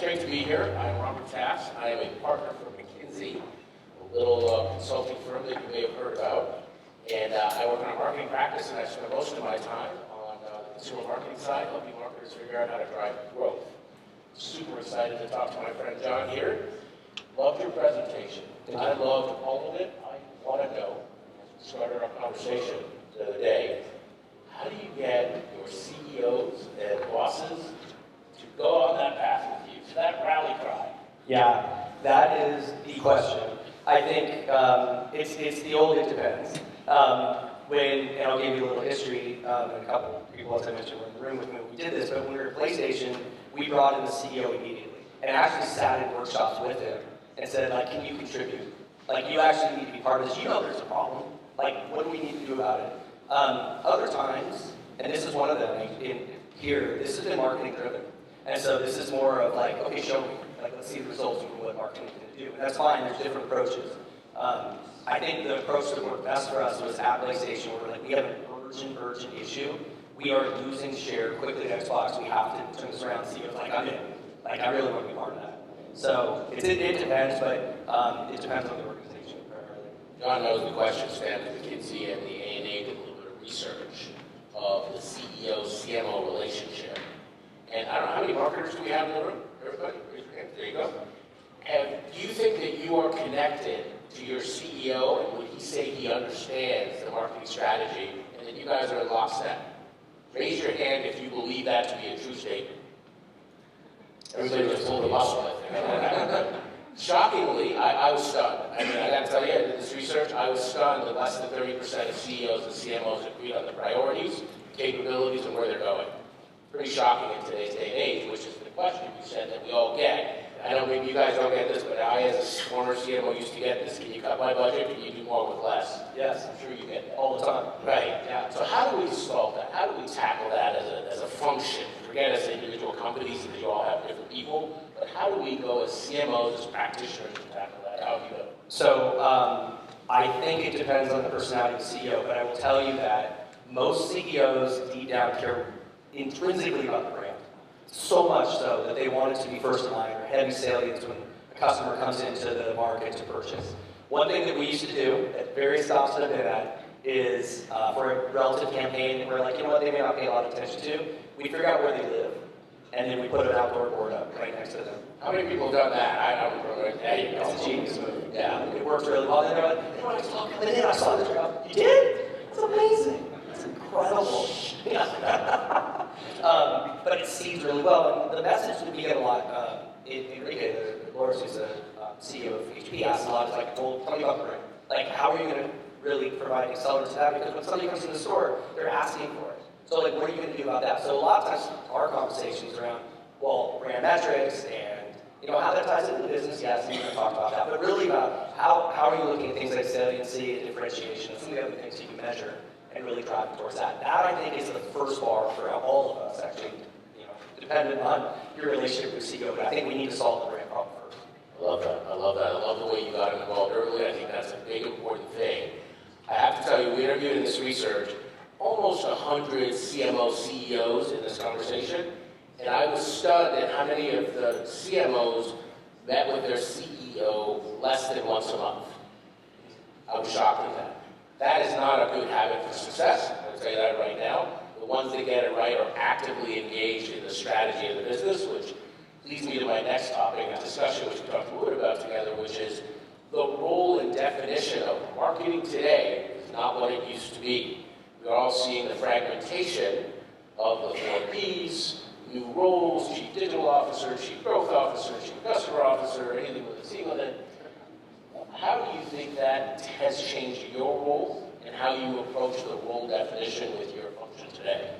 great to be here. I'm Robert Tass. I am a partner for McKinsey, a little consulting firm that you may have heard about. And I work on a marketing practice, and I spend most of my time on the consumer marketing side, helping marketers figure out how to drive growth. Super excited to talk to my friend John here. Loved your presentation. I loved all of it. I want to know, as we started our conversation the other day, how do you get your CEOs and bosses to go on that path with you, to that rally cry? Yeah, that is the question. I think it's the old it depends. And I'll give you a little history, and a couple of people, as I mentioned, were in the room with me when we did this, but when we were at PlayStation, we brought in the CEO immediately, and actually sat in workshops with him and said, like, can you contribute? Like, you actually need to be part of this. You know there's a problem. Like, what do we need to do about it? Other times, and this is one of them, in here, this has been marketing driven. And so this is more of like, okay, show me. Like, let's see the results of what marketing can do. And that's fine, there's different approaches. I think the approach that worked best for us was at PlayStation, where we're like, we have an urgent issue. We are losing share quickly at Xbox. We have to turn this around and see what's like, I'm in. Like, I really want to be part of that. So it depends, but it depends on the organization primarily. John knows the question spanned at McKinsey and the A&A did a little bit of research of the CEO-CMO relationship. And I don't know, how many marketers do we have in the room? Everybody? Raise your hand. There you go. Do you think that you are connected to your CEO, and would he say he understands the marketing strategy, and that you guys are in lockstep? Raise your hand if you believe that to be a true statement. Everybody just pulled a muscle, I think. Shockingly, I was stunned. I mean, I got to tell you, I did this research. I was stunned that less than 30% of CEOs and CMOs agreed on the priorities, capabilities, and where they're going. Pretty shocking in today's day and age, which is the question you said that we all get. I know maybe you guys don't get this, but I, as a former CMO, used to get this. Can you cut my budget? Can you do more with less? Yes. I'm sure you get that. All the time. Right. Yeah. So how do we solve that? How do we tackle that as a function? Forget as individual companies, because you all have different people, but how do we go as CMOs, as practitioners, to tackle that? How do you go? So I think it depends on the personality of the CEO, but I will tell you that most CEOs deep down care intrinsically about the brand. So much so that they want it to be first in line or heavy salience when a customer comes into the market to purchase. One thing that we used to do at various stops that I've been at is for a relative campaign, we're like, you know what, they may not pay a lot of attention to, we figure out where they live, and then we put an outdoor board up right next to them. How many people have done that? I don't remember. Yeah, you know. It's a genius move. Yeah, it works really well. And they're like, you know what, I saw coming in, I saw this job. You did? It's amazing. It's incredible. But it seeds really well. And the message that we get a lot, Enrique, Laura's who's the CEO of HP, asks a lot, is like, well, tell me about the brand. Like, how are you going to really provide accelerant to that? Because when somebody comes in the store, they're asking for it. So, like, what are you going to do about that? So a lot of times, our conversations around, well, brand metrics and, you know, how that ties into the business, yes, we're going to talk about that. But really about how are you looking at things like saliency and differentiation and some of the other things you can measure and really drive towards that. That, I think, is the first bar for all of us, actually, you know, dependent on your relationship with CEO, but I think we need to solve the brand problem first. I love that. I love that. I love the way you got involved early. I think that's a big, important thing. I have to tell you, we interviewed in this research almost 100 CMO CEOs in this conversation, and I was stunned at how many of the CMOs met with their CEO less than once a month. I was shocked at that. That is not a good habit for success. I'm going to tell you that right now. The ones that get it right are actively engaged in the strategy of the business, which leads me to my next topic of discussion, which we talked a little bit about together, which is the role and definition of marketing today is not what it used to be. We're all seeing the fragmentation of the 4 Ps, new roles, chief digital officer, chief growth officer, chief customer officer, anything with a C on it. How do you think that has changed your role and how you approach the role definition with your function today?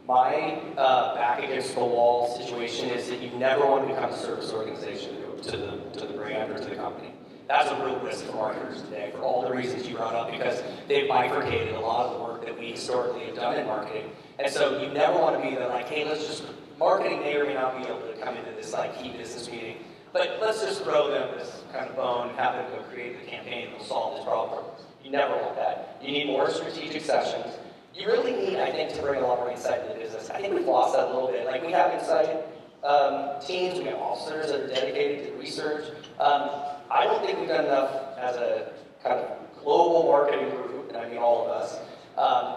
My back against the wall situation is that you never want to become a service organization to the brand or to the company. That's a real risk for marketers today for all the reasons you brought up, because they've bifurcated a lot of the work that we historically have done in marketing. And so you never want to be the like, hey, let's just, marketing may or may not be able to come into this like key business meeting, but let's just throw them this kind of bone and have them go create the campaign that will solve this problem. You never want that. You need more strategic sessions. You really need, I think, to bring a lot more insight to the business. I think we've lost that a little bit. Like, we have insight, teams, we have officers that are dedicated to research. I don't think we've done enough as a kind of global marketing group, and I mean all of us,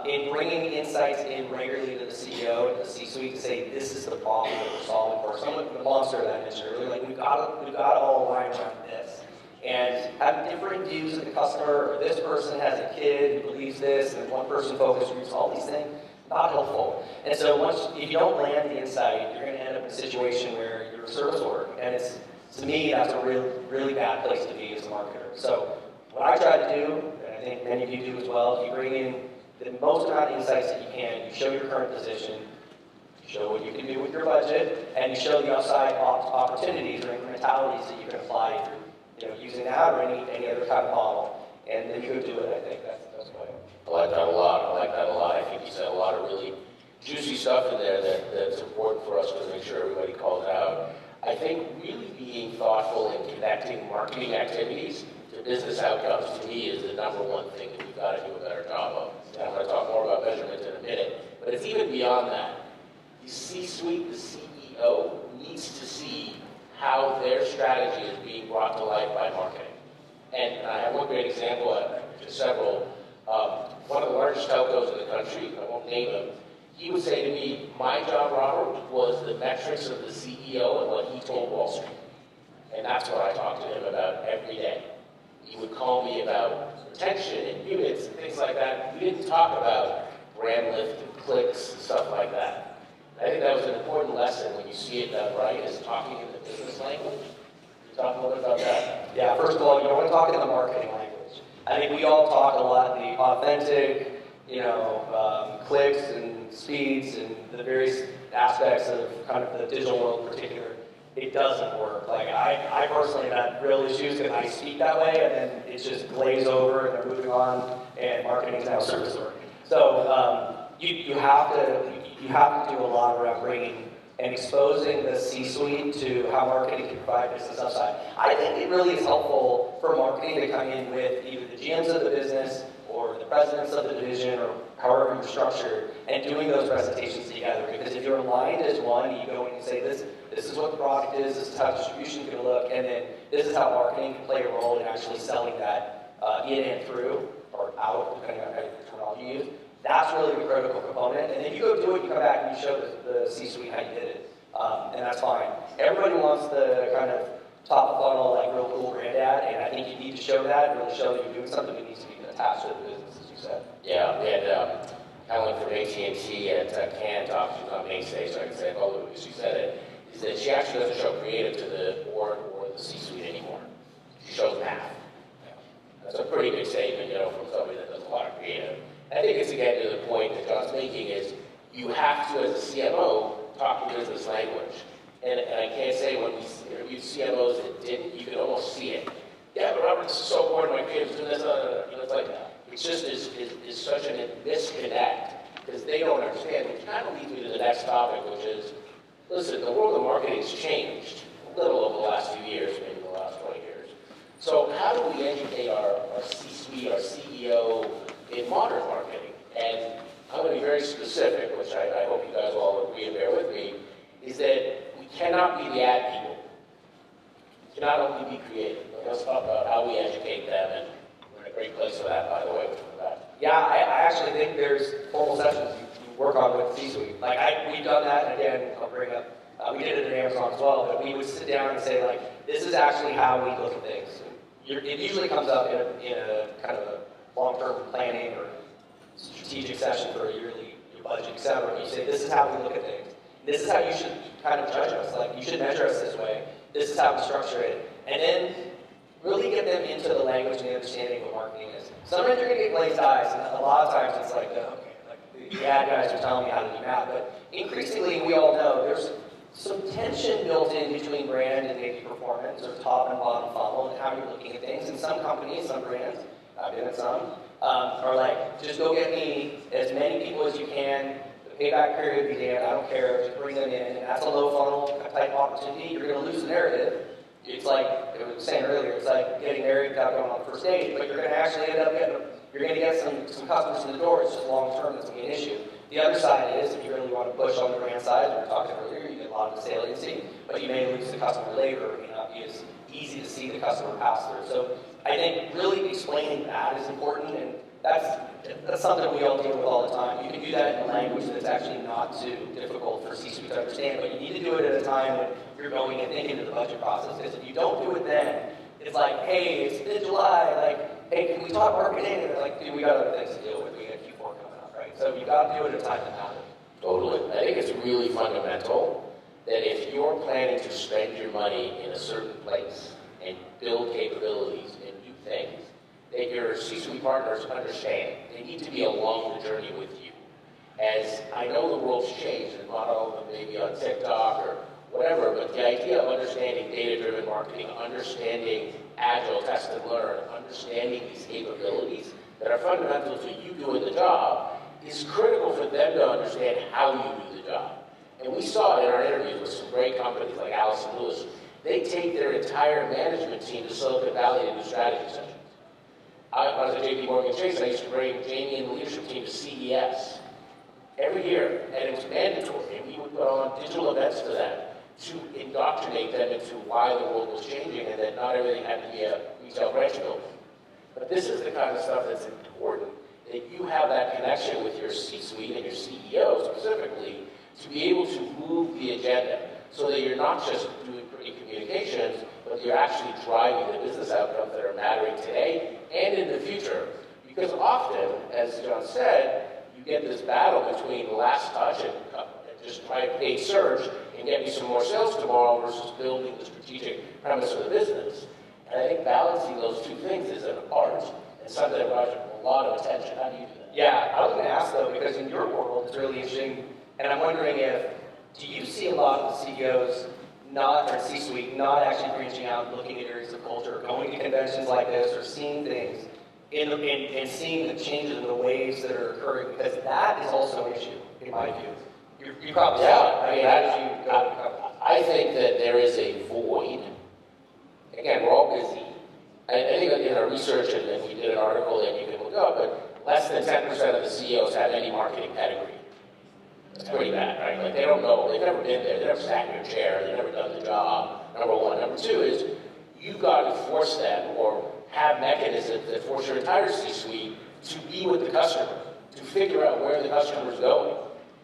in bringing insights in regularly to the CEO and the C-suite to say, this is the problem that we're solving for. Some of the monster that I mentioned earlier, like we've got to all align around this. And having different views of the customer, or this person has a kid who believes this, and one person focused groups, all these things, not helpful. And so if you don't land the insight, you're going to end up in a situation where you're a service org. And to me, that's a really, really bad place to be as a marketer. So what I try to do, and I think many of you do as well, you bring in the most amount of insights that you can, you show your current position, you show what you can do with your budget, and you show the upside opportunities or incrementalities that you can apply through using that or any other kind of model. And then you go do it, I think that's what I like that a lot. I think you said a lot of really juicy stuff in there that's important for us to make sure everybody calls out. I think really being thoughtful and connecting marketing activities to business outcomes, to me, is the number one thing that we've got to do a better job of. And I'm going to talk more about measurement in a minute, but it's even beyond that. The C-suite, the CEO, needs to see how their strategy is being brought to life by marketing. And I have one great example, just several. One of the largest telcos in the country, I won't name him, he would say to me, my job, Robert, was the metrics of the CEO and what he told Wall Street. And that's what I talked to him about every day. He would call me about retention and units and things like that. We didn't talk about brand lift and clicks and stuff like that. I think that was an important lesson when you see it done right, is talking in the business language. Can you talk a little bit about that? Yeah, first of all, you don't want to talk in the marketing language. I think we all talk a lot the authentic, clicks and speeds and the various aspects of kind of the digital world in particular. It doesn't work. Like I personally have had real issues because I speak that way and then it's just glazed over and they're moving on and marketing is now service work. So you have to do a lot around bringing and exposing the C-suite to how marketing can provide business upside. I think it really is helpful for marketing to come in with either the GMs of the business or the presidents of the division or however you're structured and doing those presentations together. Because if you're aligned as one, you go in and say, this is what the product is, this is how distribution is going to look, and then this is how marketing can play a role in actually selling that in and through or out, depending on how your terminology you use. That's really the critical component. And then you go do it, you come back and you show the C-suite how you did it. And that's fine. Everybody wants the kind of top of funnel, like real cool brand ad, and I think you need to show that and really show that you're doing something that needs to be attached to the business, as you said. Yeah, we had Helen from AT&T at Cannes talk. She was on main stage, so I can say it all because she said it, is that she actually doesn't show creative to the board or the C-suite anymore. She shows math. That's a pretty big statement, from somebody that does a lot of creative. I think it's again to the point that John's making is you have to, as a CMO, talk the business language. And I can't say when we interviewed CMOs that didn't, you could almost see it. Yeah, but Robert, this is so important, my creative's doing this, it's like, it's just is such a disconnect because they don't understand, which kind of leads me to the next topic, which is, listen, the world of marketing has changed a little over the last few years, maybe the last 20 years. So how do we educate our C-suite, our CEO, in modern marketing? And I'm going to be very specific, which I hope you guys all agree and bear with me, is that we cannot be the ad people. We cannot only be creative. Let's talk about how we educate them, and we're in a great place for that, by the way. Yeah, I actually think there's formal sessions you work on with C-suite. Like, we've done that, and again, I'll bring up, we did it at Amazon as well, but we would sit down and say, like, this is actually how we look at things. It usually comes up in a kind of a long-term planning or strategic session for your budget, etc. You say, this is how we look at things. This is how you should kind of judge us. Like, you should measure us this way. This is how we structure it. And then really get them into the language and the understanding of what marketing is. Sometimes you're going to get glazed eyes, and a lot of times it's like, the ad guys are telling me how to do math. But increasingly, we all know there's some tension built in between brand and maybe performance or top and bottom funnel and how you're looking at things. And some companies, some brands, I've been at some, are like, just go get me as many people as you can. The payback period began, I don't care, just bring them in. And that's a low funnel type opportunity. You're going to lose the narrative. It's like, I was saying earlier, it's like getting married without going on the first date, but you're going to actually end up you're going to get some customers in the door. It's just long term that's going to be an issue. The other side is, if you really want to push on the brand side, we were talking earlier, you get a lot of the saliency, but you may lose the customer later. It may not be as easy to see the customer pass through. So I think really explaining that is important, and that's something we all deal with all the time. You can do that in a language that's actually not too difficult for C-suite to understand, but you need to do it at a time when you're going and thinking of the budget process, because if you don't do it then, it's like, hey, it's mid-July, like, hey, can we talk marketing? And they're like, dude, we got other things to deal with. We got Q4 coming up, right? So you got to do it at a time that matters. Totally. I think it's really fundamental that if you're planning to spend your money in a certain place and build capabilities and do things, that your C-suite partners understand. They need to be along the journey with you. As I know the world's changed, and not all of them maybe on TikTok or whatever, but the idea of understanding data-driven marketing, understanding agile test and learn, understanding these capabilities that are fundamental to you doing the job is critical for them to understand how you do the job. And we saw it in our interviews with some great companies like Allison Lewis. They take their entire management team to Silicon Valley to do strategy sessions. I was at JP Morgan Chase, I used to bring Jamie and the leadership team to CES every year, and it was mandatory. And we would put on digital events for them to indoctrinate them into why the world was changing and that not everything had to be a retail branch building. But this is the kind of stuff that's important, that you have that connection with your C-suite and your CEO specifically to be able to move the agenda so that you're not just doing pretty communications, but you're actually driving the business outcomes that are mattering today and in the future. Because often, as John said, you get this battle between last touch and just try to pay surge and get me some more sales tomorrow versus building the strategic premise of the business. And I think balancing those two things is an art and something that requires a lot of attention. How do you do that? Yeah, I was going to ask though, because in your world, it's really interesting, and I'm wondering do you see a lot of the CEOs or C-suite not actually branching out and looking at areas of culture, going to conventions like this, or seeing things, and seeing the changes in the ways that are occurring, because that is also an issue, in my view. You probably I think that there is a void. Again, we're all busy. I think in our research, and we did an article that you can look up, but less than 10% of the CEOs have any marketing pedigree. It's pretty bad, right? Like, they don't know, they've never been there, they've never sat in your chair, they've never done the job, number one. Number two is, you've got to force them, or have mechanisms that force your entire C-suite to be with the customer, to figure out where the customer's going.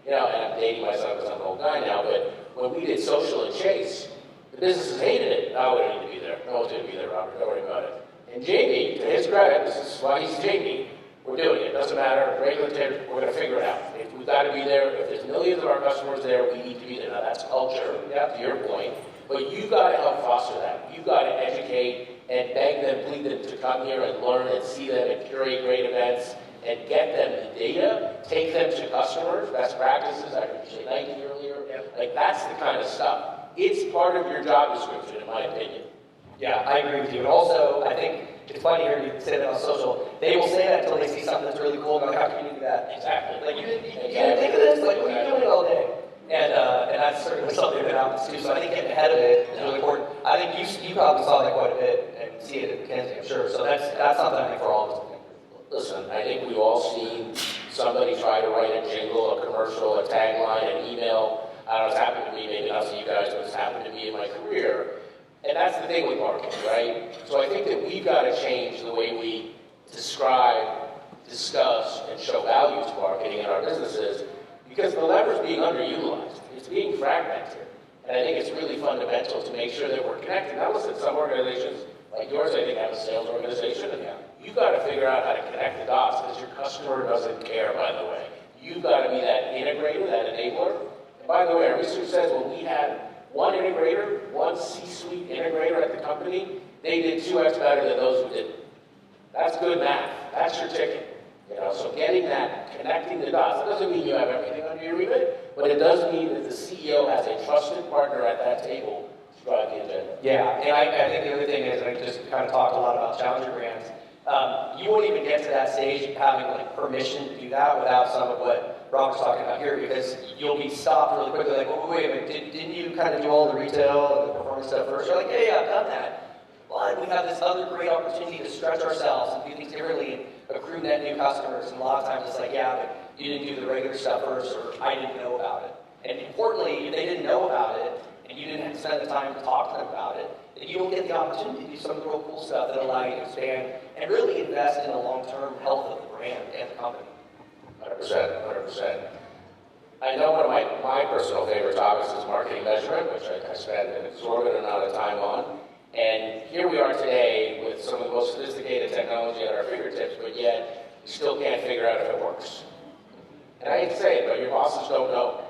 You know, and I'm dating myself because I'm an old guy now, but when we did social at Chase, the businesses hated it. Oh, we don't need to be there. No one's going to be there, Robert. Don't worry about it. And Jamie, to his credit, this is why he's Jamie, we're doing it. It doesn't matter. Regulatory, we're going to figure it out. If we've got to be there, if there's millions of our customers there, we need to be there. Now, that's culture, to your point. But you've got to help foster that. You've got to educate and beg them, plead them to come here and learn and see them and curate great events and get them the data, take them to customers, best practices. I heard you say Nike earlier. Like, that's the kind of stuff. It's part of your job description, in my opinion. Yeah, I agree with you. And also, I think it's funny hearing you say that on social. They will say that until they see something that's really cool, and they're like, how can you do that? Exactly. Like, you didn't think of this? Like, what are you doing all day? And that's certainly something that happens too. So I think getting ahead of it is really important. I think you probably saw that quite a bit and see it at McKinsey, I'm sure. So that's something I think for all of us. Listen, I think we've all seen somebody try to write a jingle, a commercial, a tagline, an email. I don't know, it's happened to me, maybe not to you guys, but it's happened to me in my career. And that's the thing with marketing, right? So I think that we've got to change the way we describe, discuss, and show value to marketing in our businesses, because the lever's being underutilized. It's being fragmented. And I think it's really fundamental to make sure that we're connected. Now listen, some organizations like yours, I think, have a sales organization, and you've got to figure out how to connect the dots, because your customer doesn't care, by the way. You've got to be that integrator, that enabler. And by the way, our research says when we had one integrator, one C-suite integrator at the company, they did 2x better than those who didn't. That's good math. That's your ticket. You know, so getting that, connecting the dots, it doesn't mean you have everything under your remit, but it does mean that the CEO has a trusted partner at that table to drive the agenda. Yeah, and I think the other thing is, I just kind of talked a lot about challenger brands. You won't even get to that stage of having like permission to do that without some of what Robert's talking about here, because you'll be stopped really quickly, like, well, wait a minute, didn't you kind of do all the retail and the performance stuff first? You're like, yeah, I've done that. But we have this other great opportunity to stretch ourselves and do things differently and accrue net new customers. And a lot of times it's like, yeah, but you didn't do the regular stuff first, or I didn't know about it. And importantly, if they didn't know about it, and you didn't spend the time to talk to them about it, then you don't get the opportunity to do some of the real cool stuff that allow you to expand and really invest in the long-term health of the brand and the company. 100%. I know one of my personal favorite topics is marketing measurement, which I spend an exorbitant amount of time on. And here we are today with some of the most sophisticated technology at our fingertips, but yet we still can't figure out if it works. And I hate to say it, but your bosses don't know.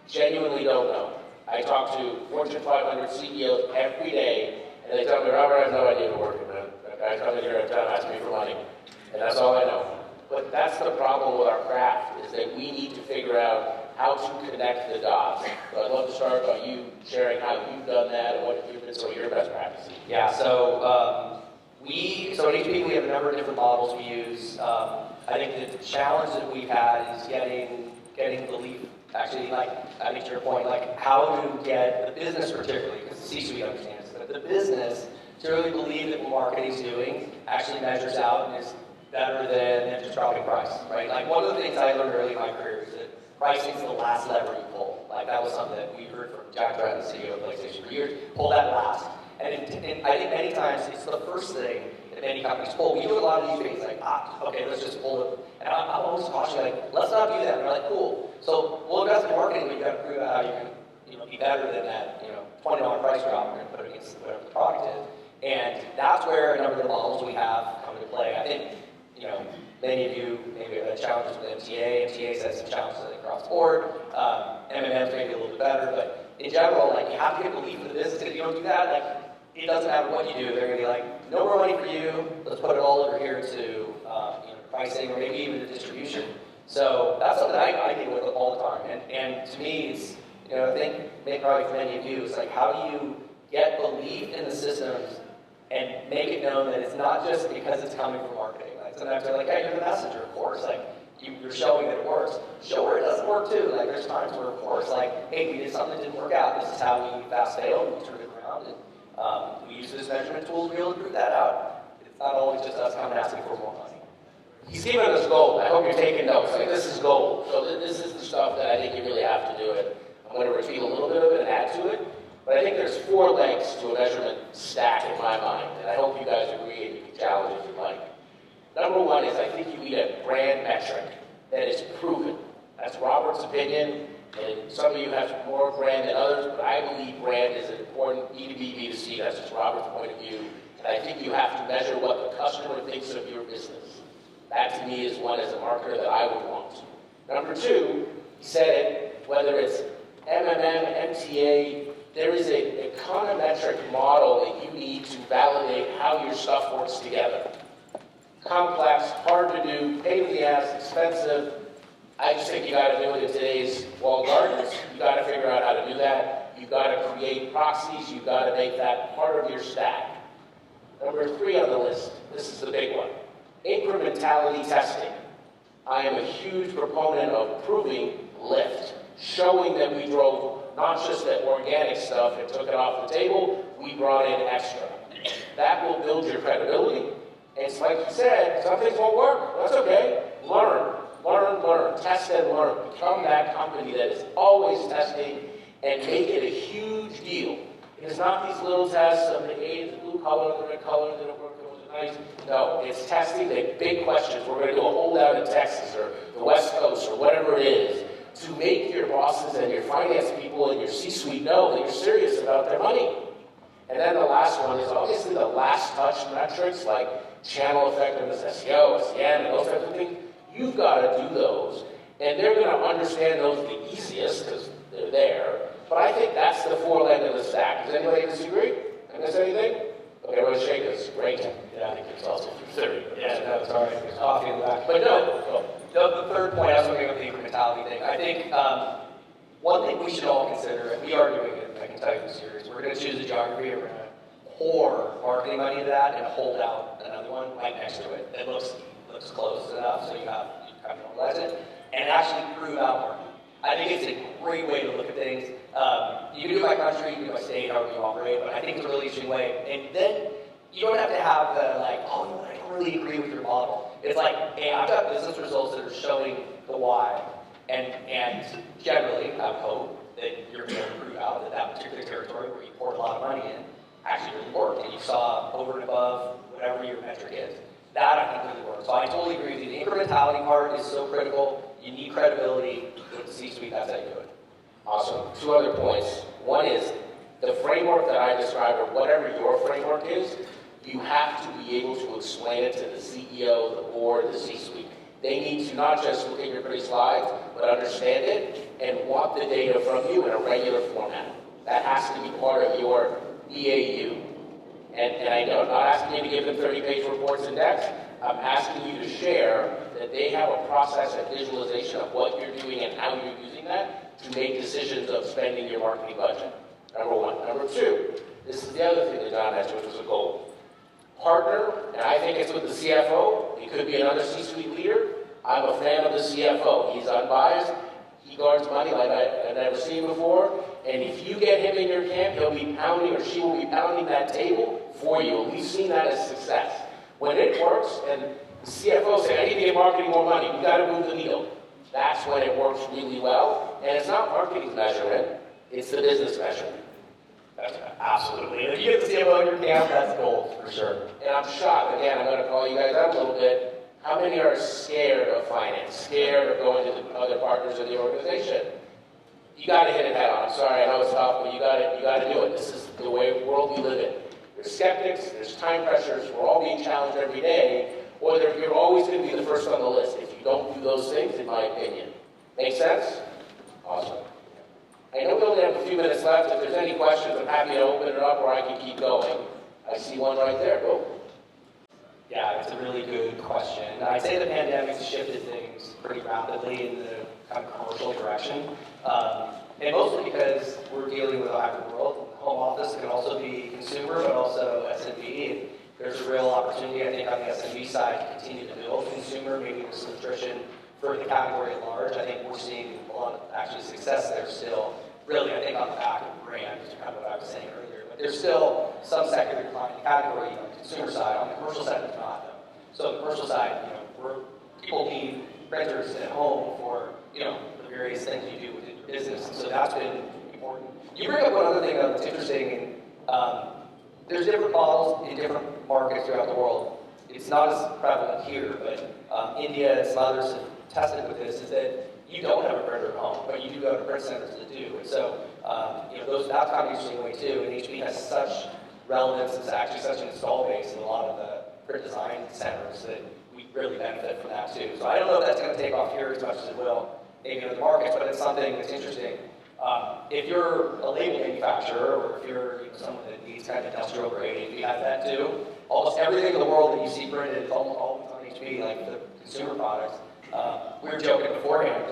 Genuinely don't know. I talk to Fortune 500 CEOs every day, and they tell me, Robert, I have no idea what working, man. That guy comes in here every time asking me for money, and that's all I know. But that's the problem with our craft, is that we need to figure out how to connect the dots. So I'd love to start by you sharing how you've done that and what have been some of your best practices. Yeah, so so at HP we have a number of different models we use. I think the challenge that we've had is getting belief. Actually, like, I think to your point, like how to get the business particularly, because the C-suite understands, but the business to really believe that what marketing's doing actually measures out and is better than just dropping price, right? Like one of the things I learned early in my career is that pricing is the last lever you pull. Like that was something that we heard from Jack Tretton, the CEO of PlayStation for years, pull that last. And I think many times it's the first thing that many companies pull. We do a lot of these things like, okay, let's just pull it. And I'm always cautioning, like, let's not do that. And they're like, cool. So we'll invest in marketing, but you got to prove out how you can be better than that, $20 price drop we're going to put against whatever the product is. And that's where a number of the models we have come into play. I think, many of you maybe have had challenges with MTA. MTA has some challenges across the board. MMM's maybe a little bit better, but in general, like, you have to get belief in the business. If you don't do that, like, it doesn't matter what you do. They're going to be like, no more money for you. Let's put it all over here to pricing or maybe even the distribution. So that's something I deal with all the time. And to me, it's, I think maybe probably for many of you, it's like, how do you get belief in the systems and make it known that it's not just because it's coming from marketing. Like sometimes they're like, hey, you're the messenger, of course. Like, you're showing that it works. Show where it doesn't work too. Like, there's times where, of course, like, hey, we did something that didn't work out. This is how we fast failed. We turned it around. And we use this measurement tool to be able to prove that out. It's not always just us coming asking for more money. He's giving us gold. I hope you're taking notes. Like, this is gold. So this is the stuff that I think you really have to do it. I'm going to repeat a little bit of it and add to it. But I think there's 4 legs to a measurement stack in my mind, and I hope you guys agree and you can challenge if you like. Number 1 is I think you need a brand metric that is proven. That's Robert's opinion, and some of you have more brand than others, but I believe brand is an important B2B, B2C. That's just Robert's point of view. And I think you have to measure what the customer thinks of your business. That to me is one as a marketer that I would want. Number 2, he said it, whether it's MMM, MTA, there is a econometric model that you need to validate how your stuff works together. Complex, hard to do, pain in the ass, expensive. I just think you got to do it in today's walled gardens. You got to figure out how to do that. You got to create proxies. You got to make that part of your stack. Number 3 on the list. This is the big one. Incrementality testing. I am a huge proponent of proving lift, showing that we drove not just that organic stuff and took it off the table, we brought in extra. That will build your credibility. And it's like you said, some things won't work. That's okay. Learn. Test and learn. Become that company that is always testing and make it a huge deal. It is not these little tests of the blue color, the red color, did it work, it was nice. No, it's testing the big questions. We're going to do a holdout in Texas or the West Coast or whatever it is, to make your bosses and your finance people and your C-suite know that you're serious about their money. And then the last one is obviously the last touch metrics like channel effectiveness, SEO, SEM, and those types of things. You've got to do those, and they're going to understand those the easiest because they're there. But I think that's the 4 leg of the stack. Does anybody disagree? Did I miss anything? Okay, everyone shake this. Great. Yeah, I think it's also 30. Yeah, no, sorry. There's coffee in the back. But no. The third point, I was looking at the incrementality thing. I think one thing we should all consider, and we are doing it, I can tell you this series, we're going to choose a geography, and we're going to pour marketing money into that and hold out another one right next to it that looks close enough so you kind of normalize it, and actually prove out marketing. I think it's a great way to look at things. You can do it by country, you can do it by state, however you operate, but I think it's a really interesting way. And then you don't have to have the like, oh, I don't really agree with your model. It's like, hey, I've got business results that are showing the why. And generally, I would hope that you're going to prove out that that particular territory where you poured a lot of money in actually really worked, and you saw over and above whatever your metric is. That I think really works. So I totally agree with you. The incrementality part is so critical. You need credibility with the C-suite. That's how you do it. Awesome. Two other points. One is the framework that I described, or whatever your framework is, you have to be able to explain it to the CEO, the board, the C-suite. They need to not just look at your pretty slides, but understand it and want the data from you in a regular format. That has to be part of your BAU. And I know I'm not asking you to give them 30-page reports and decks. I'm asking you to share that they have a process and visualization of what you're doing and how you're using that to make decisions of spending your marketing budget. Number one. Number two, this is the other thing that John mentioned, which was a goal. Partner, and I think it's with the CFO. It could be another C-suite leader. I'm a fan of the CFO. He's unbiased. He guards money like I've never seen before. And if you get him in your camp, he'll be pounding, or she will be pounding that table for you. And we've seen that as success. When it works, and the CFO says, I need to give marketing more money. We've got to move the needle. That's when it works really well. And it's not marketing measurement. It's the business measurement. Absolutely. If you get the CFO in your camp, that's gold, for sure. And I'm shocked. Again, I'm going to call you guys out a little bit. How many are scared of finance, scared of going to the other partners of the organization? You got to hit it head on. I'm sorry, I know it's tough, but you got to do it. This is the world we live in. There's skeptics, there's time pressures. We're all being challenged every day, or you're always going to be the first on the list if you don't do those things, in my opinion. Make sense? Awesome. I know we only have a few minutes left. If there's any questions, I'm happy to open it up, or I can keep going. I see one right there. Go. Yeah, it's a really good question. I'd say the pandemic shifted things pretty rapidly in the kind of commercial direction. And mostly because we're dealing with a hybrid world. Home office can also be consumer, but also SMB. And there's a real opportunity, I think, on the SMB side to continue to build consumer, maybe with some attrition for the category at large. I think we're seeing a lot of actually success there still. Really, I think on the back of brand, which is kind of what I was saying earlier. But there's still some secular decline in the category on the consumer side. On the commercial side, there's not, though. So on the commercial side, people need printers at home for, the various things you do within your business. And so that's been important. You bring up one other thing, though, that's interesting. And there's different models in different markets throughout the world. It's not as prevalent here, but India and some others have tested with this, is that you don't have a printer at home, but you do go to print centers that do. And so, that's kind of an interesting way too. And HP has such relevance, it's actually such an install base in a lot of the print design centers that we really benefit from that too. So I don't know if that's going to take off here as much as it will maybe in other markets, but it's something that's interesting. If you're a label manufacturer, or if you're someone that needs kind of industrial grade, you have that too. Almost everything in the world that you see printed is almost always on HP, like the consumer products. We were joking beforehand.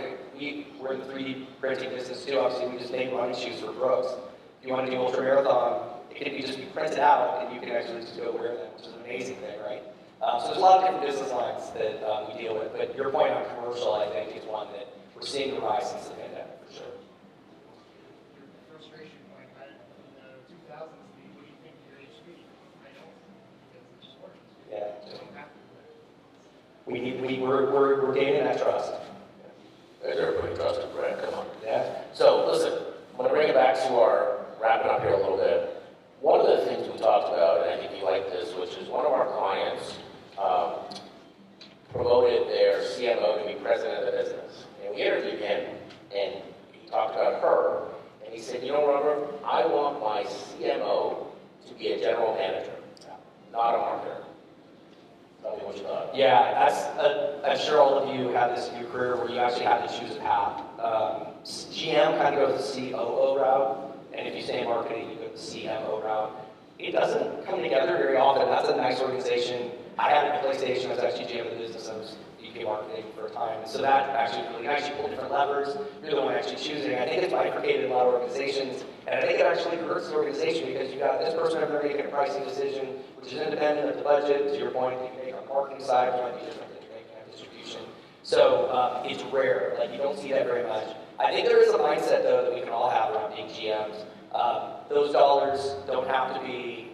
We're in the 3D printing business too. Obviously, we just made running shoes for Brooks. If you want to do ultra marathon, it can just be printed out, and you can actually just go wear them, which is an amazing thing, right? So there's a lot of different business lines that we deal with. But your point on commercial, I think, is one that we're seeing the rise since the pandemic, for sure. Your frustration point, in the 2000s, what do you think of your HP? I don't, because it just works. Yeah. You don't have to. We're gaining that trust. Everybody trusted Brad, come on. Yeah. So listen, I'm going to bring it back to our wrapping up here a little bit. One of the things we talked about, and I think you like this, which is one of our clients promoted their CMO to be president of the business. And we interviewed him, and he talked about her, and he said, Robert, I want my CMO to be a general manager, not a marketer. Tell me what you thought. Yeah, I'm sure all of you had this in your career where you actually had to choose a path. GM kind of goes the COO route, and if you stay in marketing, you go the CMO route. It doesn't come together very often. That's a nice organization. I had a PlayStation. I was actually GM of the business. I was VP marketing for a time. And so that actually really nice. You pull different levers. You're the one actually choosing. I think it's bifurcated in a lot of organizations, and I think it actually hurts the organization because you've got this person over there making a pricing decision, which is independent of the budget. To your point, you can make on the marketing side, it might be different than you're making on distribution. So it's rare. Like, you don't see that very much. I think there is a mindset, though, that we can all have around being GMs. Those dollars don't have to be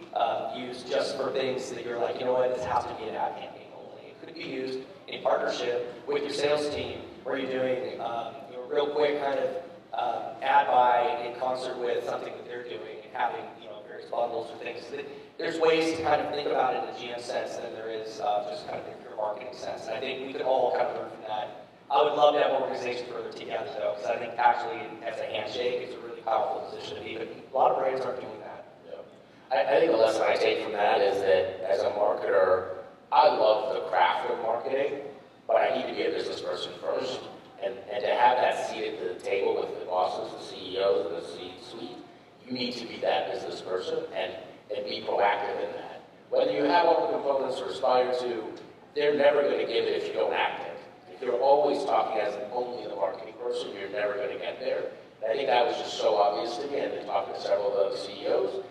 used just for things that you're like, this has to be an ad campaign only. It could be used in partnership with your sales team, where you're doing real quick kind of add by in concert with something that they're doing and having, various bundles or things. There's ways to kind of think about it in a GM sense than there is just kind of in a pure marketing sense. And I think we could all kind of learn from that. I would love to have organizations further together though, because I think actually as a handshake, it's a really powerful position to be, but a lot of brands aren't doing that. Yeah. I think the lesson I take from that is that as a marketer, I love the craft of marketing, but I need to be a business person first. And to have that seat at the table with the bosses, the CEOs, and the C-suite, you need to be that business person and be proactive in that. Whether you have all the components or aspire to, they're never going to give it if you don't act it. If you're always talking as only the marketing person, you're never going to get there. And I think that was just so obvious to me, and in talking to several of the CEOs,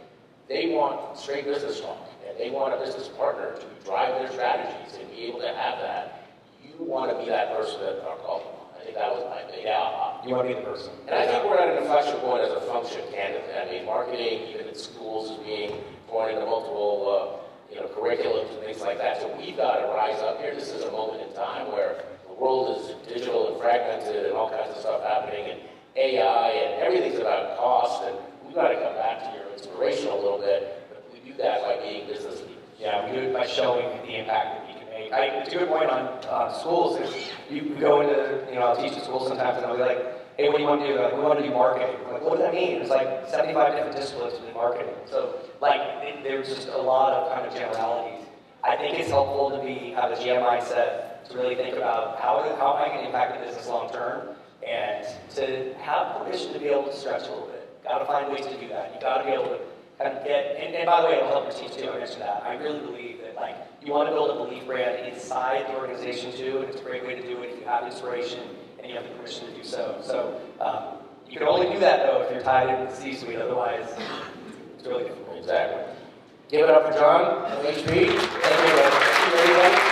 they want straight business talk, and they want a business partner to drive their strategies and be able to have that. You want to be that person that are called upon. I think that was my big aha. You want to be the person. And I think we're at an inflection point as a function, candidly. I mean, marketing, even in schools, is being born into multiple, curriculums and things like that. So we've got to rise up here. This is a moment in time where the world is digital and fragmented and all kinds of stuff happening, and AI and everything's about cost. And we've got to come back to your inspiration a little bit. But we do that by being business leaders. Yeah, we do it by showing the impact that you can make. It's a good point on schools. You go into, I'll teach in schools sometimes, and I'll be like, hey, what do you want to do? Like, we want to do marketing. I'm like, what does that mean? There's like 75 different disciplines within marketing. So, there's just a lot of kind of generalities. I think it's helpful to have a GM mindset to really think about how am I going to impact the business long term, and to have permission to be able to stretch a little bit. Got to find ways to do that. You got to be able to kind of and by the way, it'll help your team too. I mentioned that. I really believe that you want to build a belief brand inside the organization too, and it's a great way to do it if you have inspiration and you have the permission to do so. So you can only do that though if you're tied into the C-suite. Otherwise, it's really difficult. Exactly. Give it up for John, HP. Thank you, everybody.